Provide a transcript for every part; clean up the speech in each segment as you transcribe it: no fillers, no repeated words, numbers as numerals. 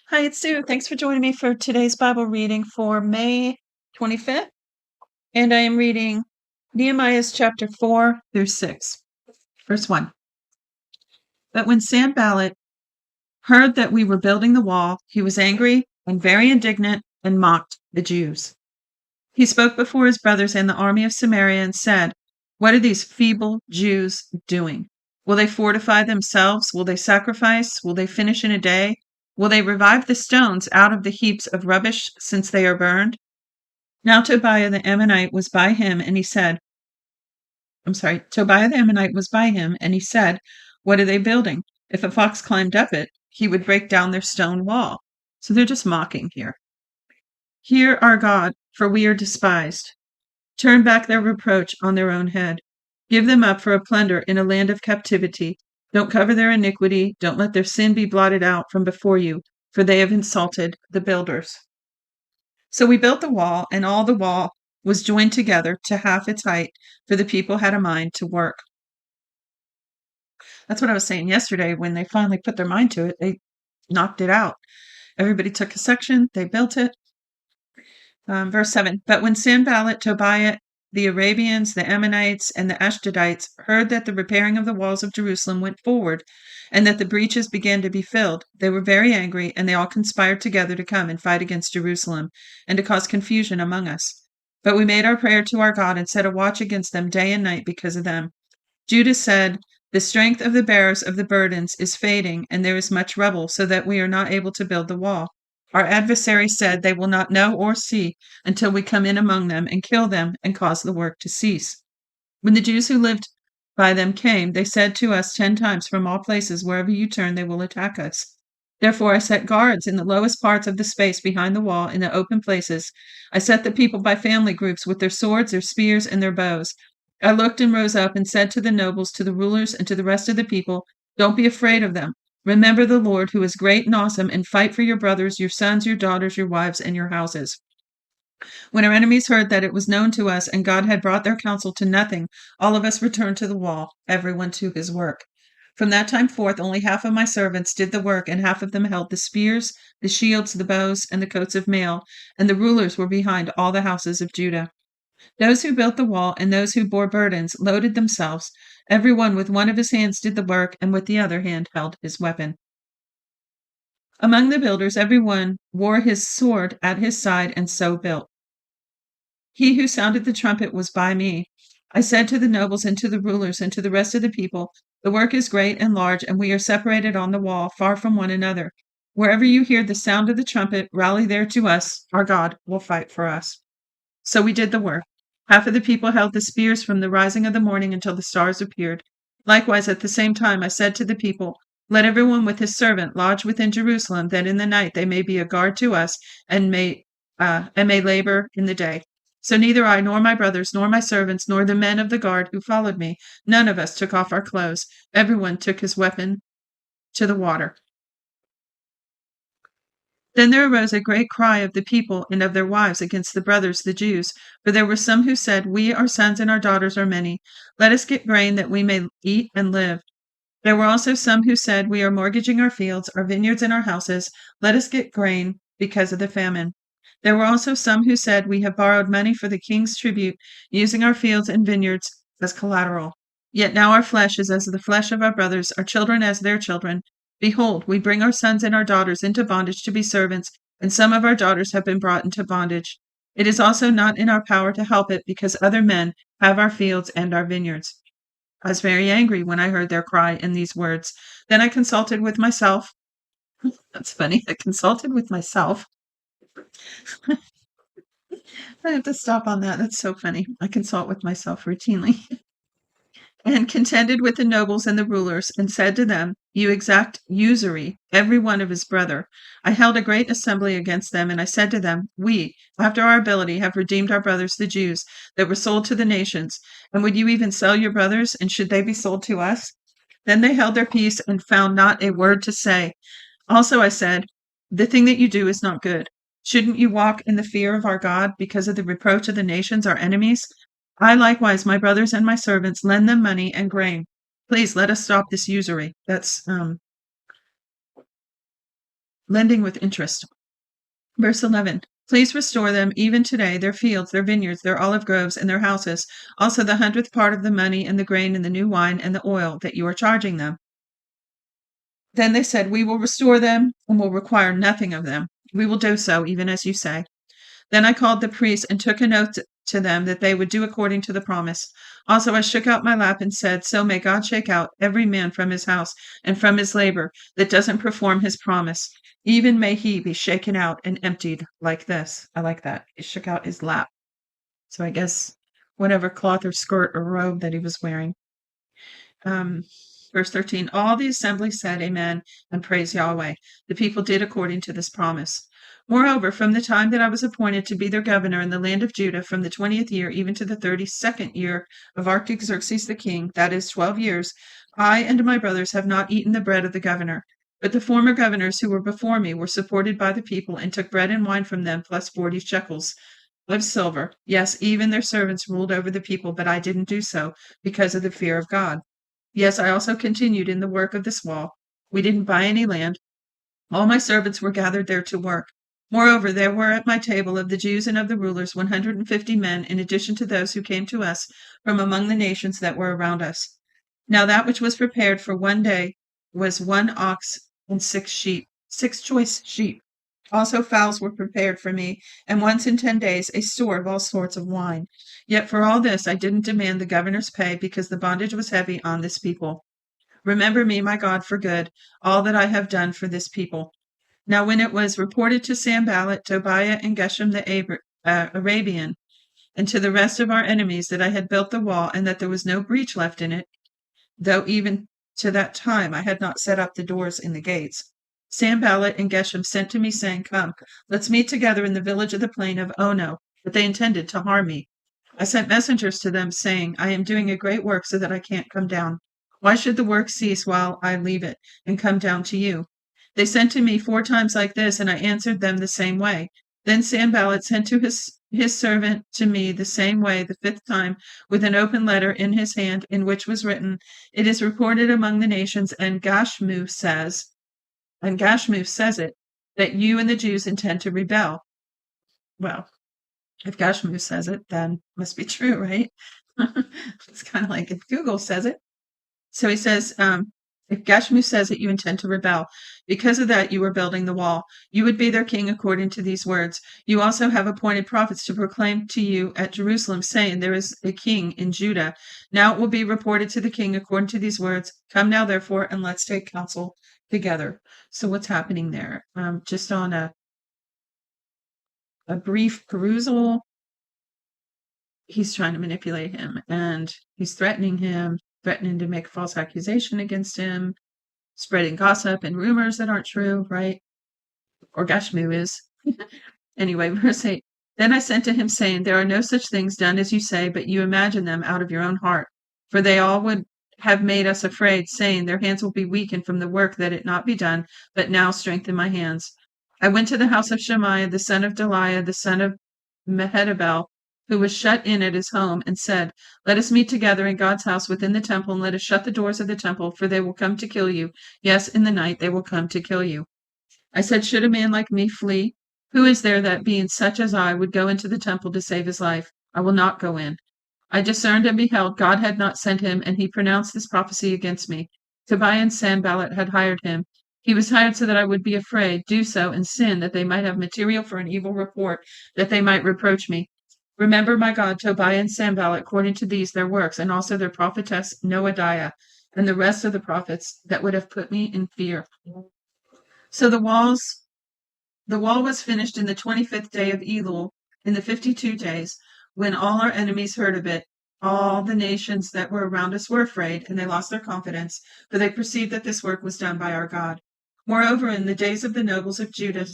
Hi, it's Sue. Thanks for joining me for today's Bible reading for May 25th. And I am reading Nehemiah's chapter 4 through 6. Verse 1. But when Sanballat heard that we were building the wall, he was angry and very indignant and mocked the Jews. He spoke before his brothers and the army of Samaria and said, "What are these feeble Jews doing? Will they fortify themselves? Will they sacrifice? Will they finish in a day? Will they revive the stones out of the heaps of rubbish since they are burned?" Now Tobiah the Ammonite was by him, and he said, Tobiah the Ammonite was by him, and he said, "What are they building? If a fox climbed up it, he would break down their stone wall." So they're just mocking here. "Hear our God, for we are despised. Turn back their reproach on their own head. Give them up for a plunder in a land of captivity. Don't cover their iniquity. Don't let their sin be blotted out from before you, for they have insulted the builders." So we built the wall, and all the wall was joined together to half its height, for the people had a mind to work. That's what I was saying yesterday. When they finally put their mind to it, they knocked it out. Everybody took a section, they built it. Verse 7. But when Sanballat, Tobiah, the Arabians, the Ammonites, and the Ashdodites heard that the repairing of the walls of Jerusalem went forward, and that the breaches began to be filled, they were very angry, and they all conspired together to come and fight against Jerusalem, and to cause confusion among us. But we made our prayer to our God, and set a watch against them day and night because of them. Judah said, "The strength of the bearers of the burdens is fading, and there is much rubble, so that we are not able to build the wall." Our adversaries said, "They will not know or see until we come in among them and kill them and cause the work to cease." When the Jews who lived by them came, they said to us 10 times, "From all places, wherever you turn, they will attack us." Therefore I set guards in the lowest parts of the space behind the wall, in the open places. I set the people by family groups with their swords, their spears, and their bows. I looked and rose up and said to the nobles, to the rulers, and to the rest of the people, "Don't be afraid of them. Remember the Lord, who is great and awesome, and fight for your brothers, your sons, your daughters, your wives, and your houses." When our enemies heard that it was known to us, and God had brought their counsel to nothing, all of us returned to the wall, everyone to his work. From that time forth, only half of my servants did the work, and half of them held the spears, the shields, the bows, and the coats of mail, and the rulers were behind all the houses of Judah. Those who built the wall and those who bore burdens loaded themselves. Every one with one of his hands did the work, and with the other hand held his weapon. Among the builders, every one wore his sword at his side, and so built. He who sounded the trumpet was by me. I said to the nobles and to the rulers and to the rest of the people, "The work is great and large, and we are separated on the wall, far from one another. Wherever you hear the sound of the trumpet, rally there to us. Our God will fight for us." So we did the work. Half of the people held the spears from the rising of the morning until the stars appeared. Likewise, at the same time, I said to the people, "Let everyone with his servant lodge within Jerusalem, that in the night they may be a guard to us, and may labor in the day." So neither I nor my brothers nor my servants nor the men of the guard who followed me, none of us took off our clothes. Everyone took his weapon to the water. Then there arose a great cry of the people and of their wives against the brothers, the Jews. For there were some who said, "We, our sons, and our daughters are many. Let us get grain that we may eat and live." There were also some who said, "We are mortgaging our fields, our vineyards, and our houses. Let us get grain because of the famine." There were also some who said, "We have borrowed money for the king's tribute, using our fields and vineyards as collateral. Yet now our flesh is as the flesh of our brothers, our children as their children. Behold, we bring our sons and our daughters into bondage to be servants, and some of our daughters have been brought into bondage. It is also not in our power to help it, because other men have our fields and our vineyards." I was very angry when I heard their cry in these words. Then I consulted with myself. That's funny. I consulted with myself. I have to stop on that. That's so funny. I consult with myself routinely. And contended with the nobles and the rulers, and said to them, "You exact usury, every one of his brother." I held a great assembly against them, and I said to them, "We, after our ability, have redeemed our brothers the Jews, that were sold to the nations. And would you even sell your brothers, and should they be sold to us?" Then they held their peace and found not a word to say. Also I said, "The thing that you do is not good. Shouldn't you walk in the fear of our God because of the reproach of the nations, our enemies? I likewise, my brothers and my servants, lend them money and grain. Please let us stop this usury." That's lending with interest. Verse 11. Please restore them even today, their fields, their vineyards, their olive groves, and their houses, also the 100th part of the money and the grain and the new wine and the oil that you are charging them. Then they said, We will restore them and will require nothing of them. We will do so, even as you say. Then I called the priests and took an oath to them that they would do according to the promise. Also I shook out my lap and said, So may God shake out every man from his house and from his labor that doesn't perform his promise. Even may he be shaken out and emptied like this. I like that. He shook out his lap. So I guess whatever cloth or skirt or robe that he was wearing. Verse 13, all the assembly said, Amen, and praise Yahweh. The people did according to this promise. Moreover, from the time that I was appointed to be their governor in the land of Judah, from the 20th year even to the 32nd year of Artaxerxes the king, that is 12 years, I and my brothers have not eaten the bread of the governor. But the former governors who were before me were supported by the people and took bread and wine from them, plus 40 shekels of silver. Yes, even their servants ruled over the people, but I didn't do so because of the fear of God. Yes, I also continued in the work of this wall. We didn't buy any land. All my servants were gathered there to work. Moreover, there were at my table of the Jews and of the rulers 150 men, in addition to those who came to us from among the nations that were around us. Now that which was prepared for one day was 1 ox and 6 sheep, 6 choice sheep. Also fowls were prepared for me, and once in 10 days a store of all sorts of wine. Yet for all this I didn't demand the governor's pay, because the bondage was heavy on this people. Remember me, my God, for good, all that I have done for this people. Now when it was reported to Sanballat, Tobiah, and Geshem the Arabian, and to the rest of our enemies that I had built the wall, and that there was no breach left in it, though even to that time I had not set up the doors in the gates, Sanballat and Geshem sent to me, saying, Come, let's meet together in the village of the plain of Ono. But they intended to harm me. I sent messengers to them, saying, I am doing a great work so that I can't come down. Why should the work cease while I leave it and come down to you? They sent to me 4 times like this, and I answered them the same way. Then Sanballat sent to his servant to me the same way the 5th time, with an open letter in his hand, in which was written, It is reported among the nations, and Gashmu says it, that you and the Jews intend to rebel. Well, if Gashmu says it, then it must be true, right? It's kind of like if Google says it. So he says, if Gashmu says that you intend to rebel, because of that you are building the wall. You would be their king according to these words. You also have appointed prophets to proclaim to you at Jerusalem, saying, There is a king in Judah. Now it will be reported to the king according to these words. Come now, therefore, and let's take counsel together. So what's happening there? Just on a brief perusal, he's trying to manipulate him, and he's threatening to make a false accusation against him, spreading gossip and rumors that aren't true, right? Or Gashmu is. Anyway, verse 8. Then I sent to him, saying, There are no such things done as you say, but you imagine them out of your own heart. For they all would have made us afraid, saying, Their hands will be weakened from the work that it not be done, but now strengthen my hands. I went to the house of Shemaiah, the son of Deliah, the son of Mehetabel, who was shut in at his home, and said, Let us meet together in God's house within the temple, and let us shut the doors of the temple, for they will come to kill you. Yes, in the night they will come to kill you. I said, Should a man like me flee? Who is there that, being such as I, would go into the temple to save his life? I will not go in. I discerned and beheld God had not sent him, and he pronounced this prophecy against me. Tobiah and Sanballat had hired him. He was hired so that I would be afraid, do so, and sin, that they might have material for an evil report, that they might reproach me. Remember, my God, Tobiah and Sanballat, according to these their works, and also their prophetess Noadiah, and the rest of the prophets that would have put me in fear. So the wall was finished in the 25th day of Elul, in the 52 days. When all our enemies heard of it, all the nations that were around us were afraid, and they lost their confidence, for they perceived that this work was done by our God. Moreover, in the days of the nobles of Judah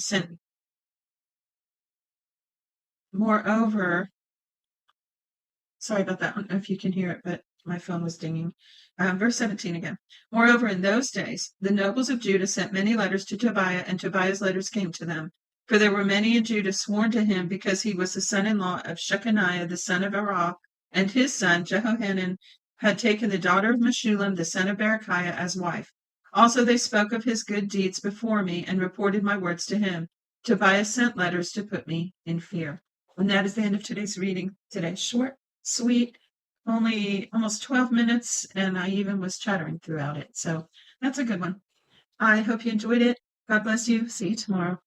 sorry about that. I don't know if you can hear it, but my phone was dinging. Verse 17 again. Moreover, in those days, the nobles of Judah sent many letters to Tobiah, and Tobiah's letters came to them. For there were many in Judah sworn to him, because he was the son-in-law of Shechaniah, the son of Arah, and his son Jehohanan had taken the daughter of Meshullam, the son of Berechiah, as wife. Also, they spoke of his good deeds before me and reported my words to him. Tobias sent letters to put me in fear. And that is the end of today's reading. Today, short, sweet, only almost 12 minutes, and I even was chattering throughout it. So that's a good one. I hope you enjoyed it. God bless you. See you tomorrow.